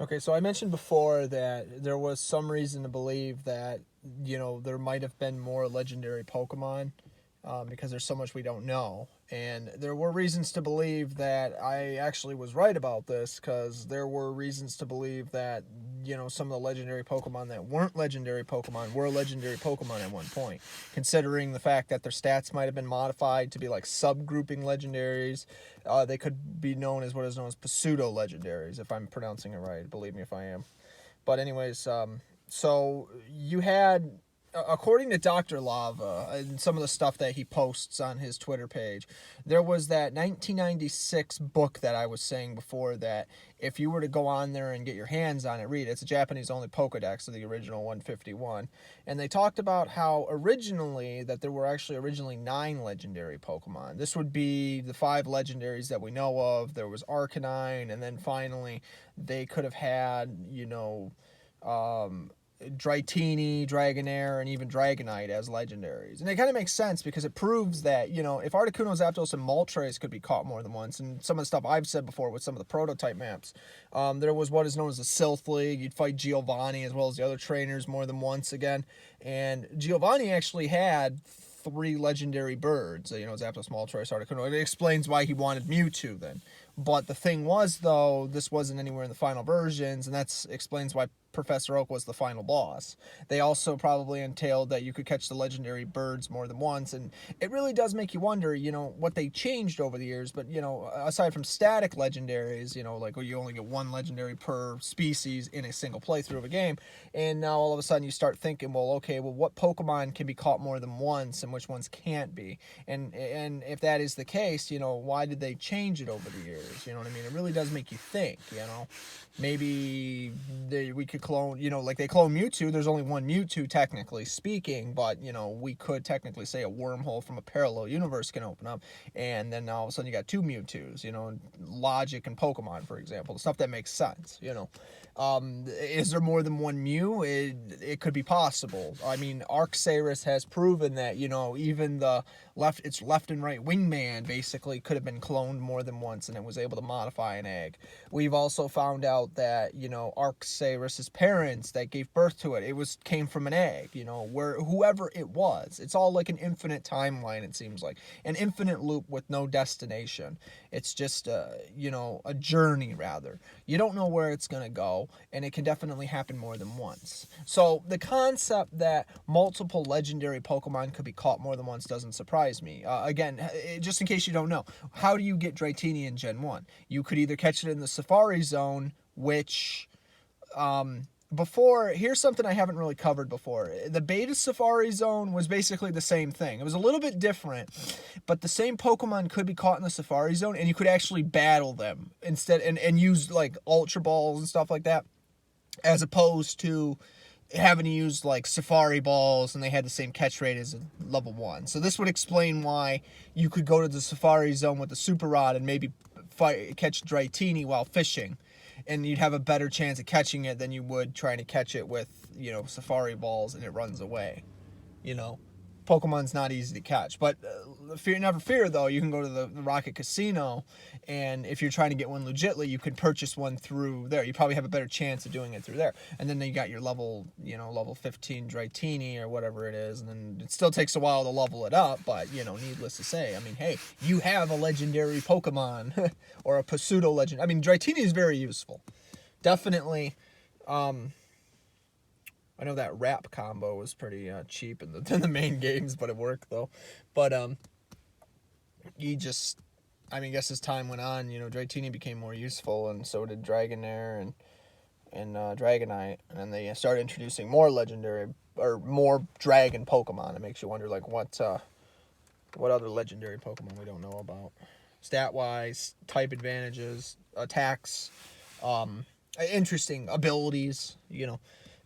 Okay, so I mentioned before that there was some reason to believe that, there might have been more legendary Pokemon, because there's so much we don't know. And there were reasons to believe that I actually was right about this, because there were reasons to believe that, some of the legendary Pokemon that weren't legendary Pokemon were legendary Pokemon at one point, considering the fact that their stats might have been modified to be like subgrouping legendaries. They could be known as what is known as pseudo legendaries, if I'm pronouncing it right. Believe me if I am. But anyways, so you had, according to Dr. Lava and some of the stuff that he posts on his Twitter page, there was that 1996 book that I was saying before that if you were to go on there and get your hands on it, read it. It's a Japanese only Pokedex of the original 151. And they talked about how that there were actually originally 9 legendary Pokemon. This would be the 5 legendaries that we know of. There was Arcanine, and then finally they could have had, Dratini, Dragonair, and even Dragonite as legendaries. And it kind of makes sense because it proves that, if Articuno, Zapdos, and Moltres could be caught more than once, and some of the stuff I've said before with some of the prototype maps, there was what is known as the Sylph League. You'd fight Giovanni as well as the other trainers more than once again. And Giovanni actually had 3 legendary birds, Zapdos, Moltres, Articuno. It explains why he wanted Mewtwo then. But the thing was, though, this wasn't anywhere in the final versions, and that explains why Professor Oak was the final boss. They also probably entailed that you could catch the legendary birds more than once, and it really does make you wonder, what they changed over the years. But, aside from static legendaries, like you only get 1 legendary per species in a single playthrough of a game, and now all of a sudden you start thinking, well, okay, well, what Pokemon can be caught more than once and which ones can't be? And if that is the case, why did they change it over the years? You know what I mean? It really does make you think, maybe we could clone, like they clone Mewtwo. There's only 1 Mewtwo technically speaking, but we could technically say a wormhole from a parallel universe can open up, and then all of a sudden you got 2 Mewtwo's, Logic and Pokemon, for example, stuff that makes sense. Is there more than 1 Mew? It could be possible. I mean, Arcserus has proven that, even its left and right wingman basically could have been cloned more than once, and it was able to modify an egg. We've also found out that, Arcserus's parents that gave birth to it came from an egg, where whoever it was. It's all like an infinite timeline, it seems like. An infinite loop with no destination. It's just, a journey, rather. You don't know where it's going to go, and it can definitely happen more than once. So the concept that multiple legendary Pokemon could be caught more than once doesn't surprise me. Again, just in case you don't know, how do you get Dratini in Gen 1? You could either catch it in the Safari Zone, which... here's something I haven't really covered before. The Beta Safari Zone was basically the same thing. It was a little bit different, but the same Pokemon could be caught in the Safari Zone, and you could actually battle them instead and use like Ultra Balls and stuff like that, as opposed to having to use like Safari Balls, and they had the same catch rate as level 1. So this would explain why you could go to the Safari Zone with the Super Rod and maybe catch Dratini while fishing, and you'd have a better chance of catching it than you would trying to catch it with, Safari Balls and it runs away. Pokemon's not easy to catch. But never fear, though. You can go to the Rocket Casino, and if you're trying to get one legitly, you could purchase one through there. You probably have a better chance of doing it through there. And then you got your level 15 Dratini or whatever it is, and then it still takes a while to level it up, but, needless to say, I mean, hey, you have a legendary Pokemon, or a pseudo-legend. I mean, Dratini is very useful. Definitely, I know that rap combo was pretty cheap in the main games, but it worked though. But I guess as time went on, Dratini became more useful, and so did Dragonair and Dragonite, and they started introducing more legendary or more dragon Pokemon. It makes you wonder, like, what other legendary Pokemon we don't know about, stat wise, type advantages, attacks, interesting abilities,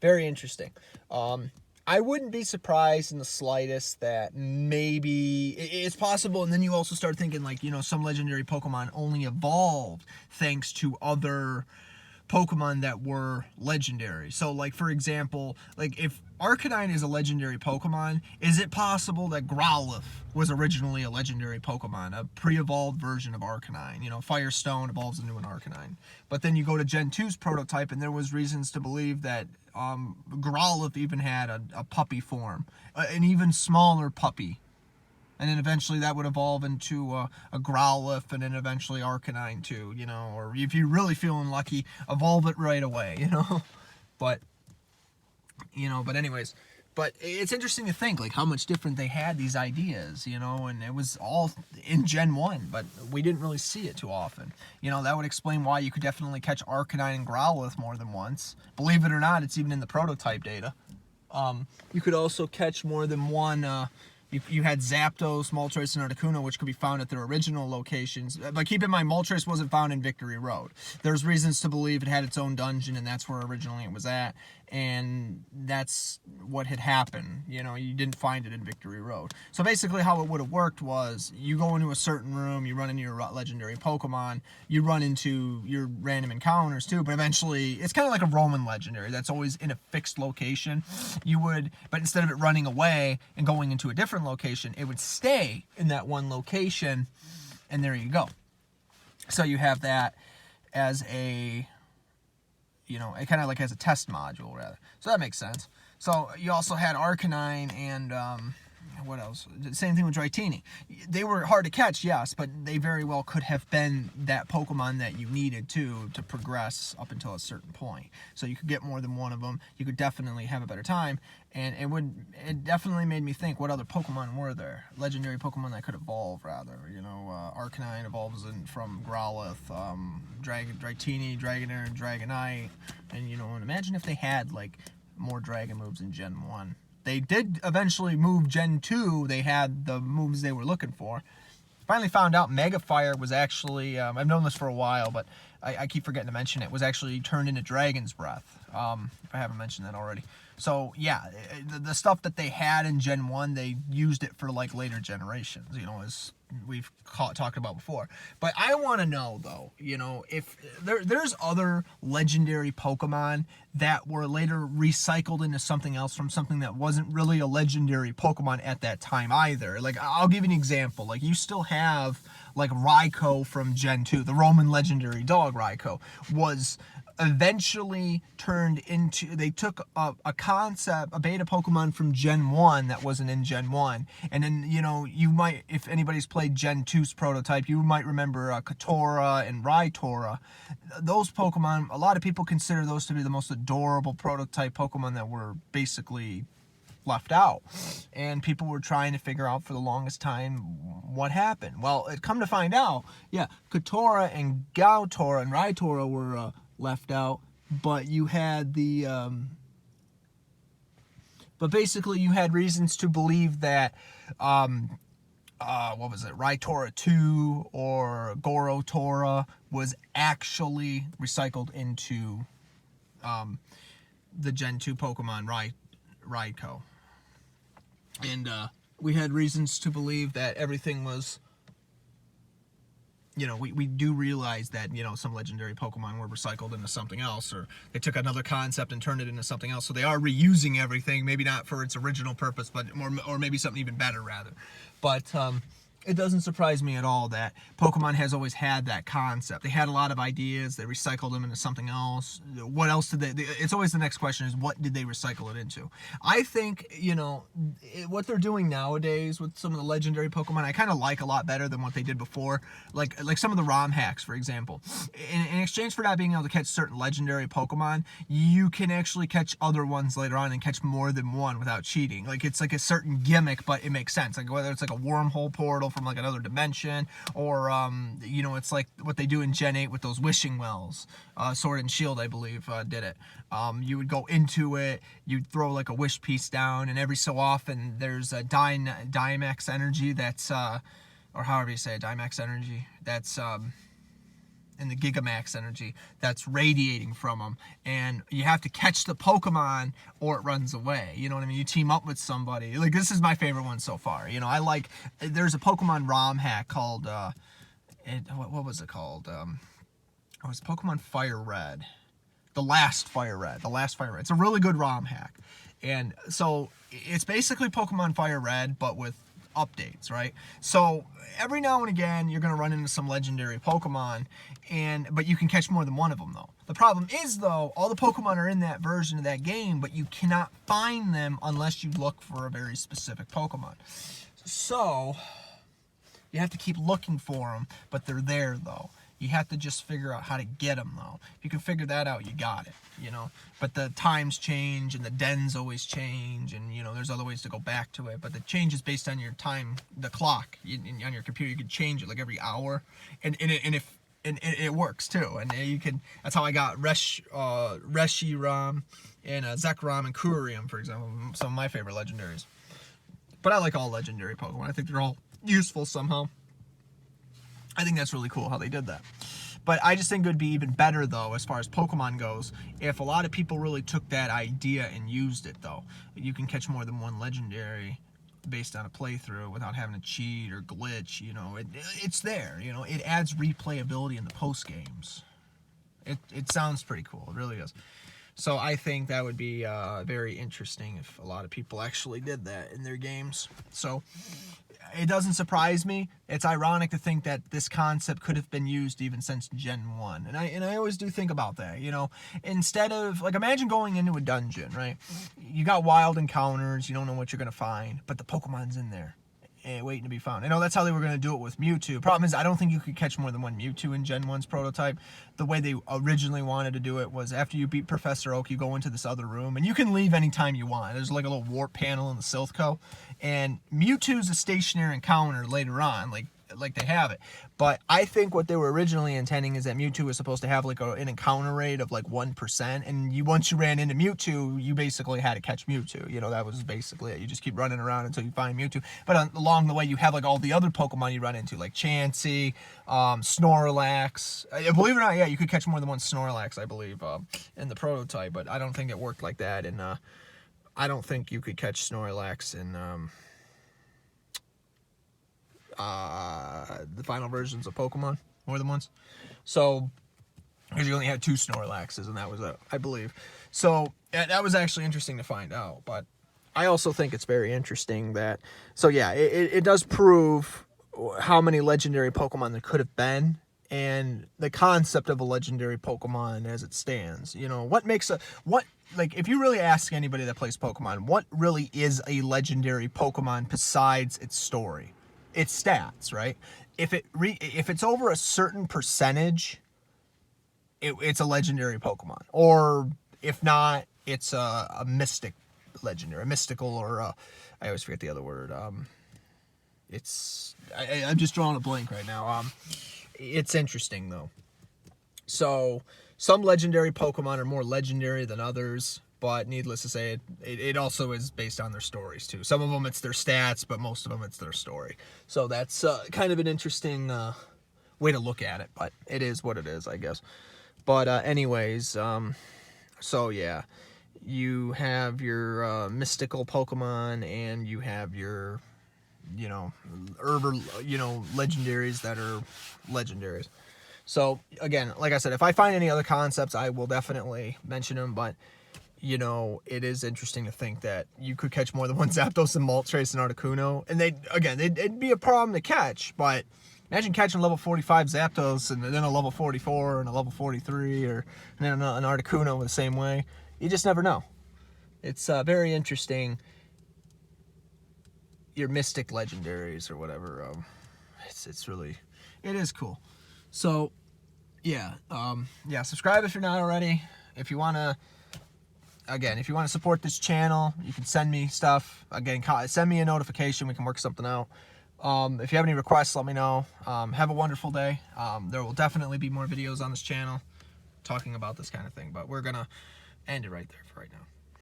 very interesting. I wouldn't be surprised in the slightest that maybe it's possible, and then you also start thinking, like, some legendary Pokemon only evolved thanks to other Pokemon that were legendary. So, like, for example, like, if Arcanine is a legendary Pokemon, is it possible that Growlithe was originally a legendary Pokemon, a pre-evolved version of Arcanine? You know, Firestone evolves into an Arcanine. But then you go to Gen 2's prototype, and there was reasons to believe that Growlithe even had a puppy form, an even smaller puppy. And then eventually that would evolve into a Growlithe, and then eventually Arcanine too, you know, or if you're really feeling lucky, evolve it right away, you know. But, you know, but anyways, but it's interesting to think, like, how much different they had these ideas, you know, and it was all in Gen 1, but we didn't really see it too often. You know, that would explain why you could definitely catch Arcanine and Growlithe more than once. Believe it or not, it's even in the prototype data. You could also catch more than one, you had Zapdos, Moltres, and Articuno, which could be found at their original locations. But keep in mind, Moltres wasn't found in Victory Road. There's reasons to believe it had its own dungeon, and that's where originally it was at. And that's what had happened. You know, you didn't find it in Victory Road. So basically how it would have worked was, you go into a certain room, you run into your legendary Pokemon, you run into your random encounters too, but eventually, it's kind of like a Roman legendary that's always in a fixed location. But instead of it running away and going into a different location, it would stay in that one location, and there you go. So you have that as a, you know, it kind of like as a test module, rather. So that makes sense. So you also had Arcanine and, what else? Same thing with Dratini. They were hard to catch, yes, but they very well could have been that Pokemon that you needed to progress up until a certain point. So you could get more than one of them. You could definitely have a better time, and it definitely made me think, what other Pokemon were there? Legendary Pokemon that could evolve, rather. You know, Arcanine evolves from Growlithe, Dratini, Dragonair, and Dragonite, and, you know, and imagine if they had, like, more Dragon moves in Gen 1. They did eventually move Gen 2. They had the moves they were looking for. Finally found out Mega Fire was actually, I've known this for a while, but I keep forgetting to mention it, was actually turned into Dragon's Breath, if I haven't mentioned that already. So, yeah, the stuff that they had in Gen 1, they used it for, like, later generations, you know, as we've talked about before. But I want to know, though, you know, if there's other legendary Pokemon that were later recycled into something else from something that wasn't really a legendary Pokemon at that time either. Like, I'll give you an example. Like, you still have, like, Raikou from Gen 2, the Roman legendary dog Raikou, was eventually turned into, they took a concept, a beta Pokemon from Gen 1 that wasn't in Gen 1, and then, you know, you might, if anybody's played Gen 2's prototype, you might remember Katora and Raitora. Those Pokemon, a lot of people consider those to be the most adorable prototype Pokemon that were basically left out, and people were trying to figure out for the longest time what happened. Well, it come to find out, yeah, Katora and Gautora and Raitora were left out, but you had the but basically you had reasons to believe that what was it, Raitora 2 or Gorotora was actually recycled into the Gen 2 Pokemon Raikou. And we had reasons to believe that everything was, you know, we do realize that, you know, some legendary Pokemon were recycled into something else, or they took another concept and turned it into something else. So they are reusing everything, maybe not for its original purpose, but or maybe something even better, rather. But it doesn't surprise me at all that Pokemon has always had that concept. They had a lot of ideas, they recycled them into something else. What else did they it's always the next question is, what did they recycle it into? I think, you know, what they're doing nowadays with some of the legendary Pokemon, I kind of like a lot better than what they did before. Like some of the ROM hacks, for example. In exchange for not being able to catch certain legendary Pokemon, you can actually catch other ones later on and catch more than one without cheating. Like, it's like a certain gimmick, but it makes sense. Like, whether it's like a wormhole portal from like another dimension, or you know, it's like what they do in Gen 8 with those wishing wells. Sword and Shield, I believe, did it. You would go into it, you'd throw like a wish piece down, and every so often there's a Dynamax energy that's or however you say it, Dynamax energy, that's and the Gigamax energy that's radiating from them, and you have to catch the Pokemon or it runs away. You know what I mean? You team up with somebody. Like, this is my favorite one so far. You know, I like, there's a Pokemon ROM hack called what was it called? It was Pokemon Fire Red. the last Fire Red. It's a really good ROM hack. And so it's basically Pokemon Fire Red, but with updates, right? So every now and again, you're going to run into some legendary Pokemon, but you can catch more than one of them, though. The problem is, though, all the Pokemon are in that version of that game, but you cannot find them unless you look for a very specific Pokemon. So you have to keep looking for them, but they're there, though. You have to just figure out how to get them, though. If you can figure that out, you got it, you know. But the times change, and the dens always change, and, you know, there's other ways to go back to it. But the change is based on your time, the clock. On your computer, you can change it, like, every hour. And it works, too. And you can, that's how I got Reshiram and Zekrom and Kurium, for example, some of my favorite legendaries. But I like all legendary Pokemon. I think they're all useful somehow. I think that's really cool how they did that. But I just think it would be even better, though, as far as Pokemon goes, if a lot of people really took that idea and used it, though. You can catch more than one legendary based on a playthrough without having to cheat or glitch, you know. It's there, you know. It adds replayability in the post games. It sounds pretty cool. It really is. So I think that would be very interesting if a lot of people actually did that in their games. So it doesn't surprise me. It's ironic to think that this concept could have been used even since Gen 1. And I always do think about that, you know. Instead of, like, imagine going into a dungeon, right? You got wild encounters, you don't know what you're going to find, but the Pokemon's in there and waiting to be found. I know that's how they were going to do it with Mewtwo. Problem is, I don't think you could catch more than one Mewtwo in Gen 1's prototype. The way they originally wanted to do it was after you beat Professor Oak, you go into this other room, and you can leave anytime you want. There's like a little warp panel in the Silphco, and Mewtwo's a stationary encounter later on, like they have it. But I think what they were originally intending is that Mewtwo was supposed to have like an encounter rate of like 1%, and once you ran into Mewtwo, you basically had to catch Mewtwo. You know, that was basically it. You just keep running around until you find Mewtwo. But along the way, you have like all the other Pokemon you run into, like Chansey, Snorlax. Believe it or not, yeah, you could catch more than one Snorlax, I believe, in the prototype. But I don't think it worked like that, and I don't think you could catch Snorlax in the final versions of Pokemon more than once. So, because you only had 2 Snorlaxes, and that was it, I believe. So, that was actually interesting to find out. But I also think it's very interesting that, so yeah, it does prove how many legendary Pokemon there could have been, and the concept of a legendary Pokemon as it stands. You know, like, if you really ask anybody that plays Pokemon, what really is a legendary Pokemon besides its story? Its stats, right? If it's over a certain percentage, it's a legendary Pokemon. Or if not, it's a mystic legendary, a mystical, or I always forget the other word. I'm just drawing a blank right now. It's interesting though. So some legendary Pokemon are more legendary than others. But needless to say, it also is based on their stories, too. Some of them, it's their stats, but most of them, it's their story. So that's kind of an interesting way to look at it. But it is what it is, I guess. But anyways, so yeah. You have your mystical Pokemon, and you have your, you know, legendaries that are legendaries. So, again, like I said, if I find any other concepts, I will definitely mention them, but you know, it is interesting to think that you could catch more than one Zapdos and Moltres and Articuno. And it'd be a problem to catch, but imagine catching level 45 Zapdos and then a level 44 and a level 43, or and then an Articuno the same way. You just never know. It's very interesting. Your mystic legendaries or whatever. It's really, it is cool. So, yeah. Subscribe if you're not already. If you want to support this channel, you can send me stuff. Again, send me a notification. We can work something out. If you have any requests, let me know. Have a wonderful day. There will definitely be more videos on this channel talking about this kind of thing, but we're going to end it right there for right now.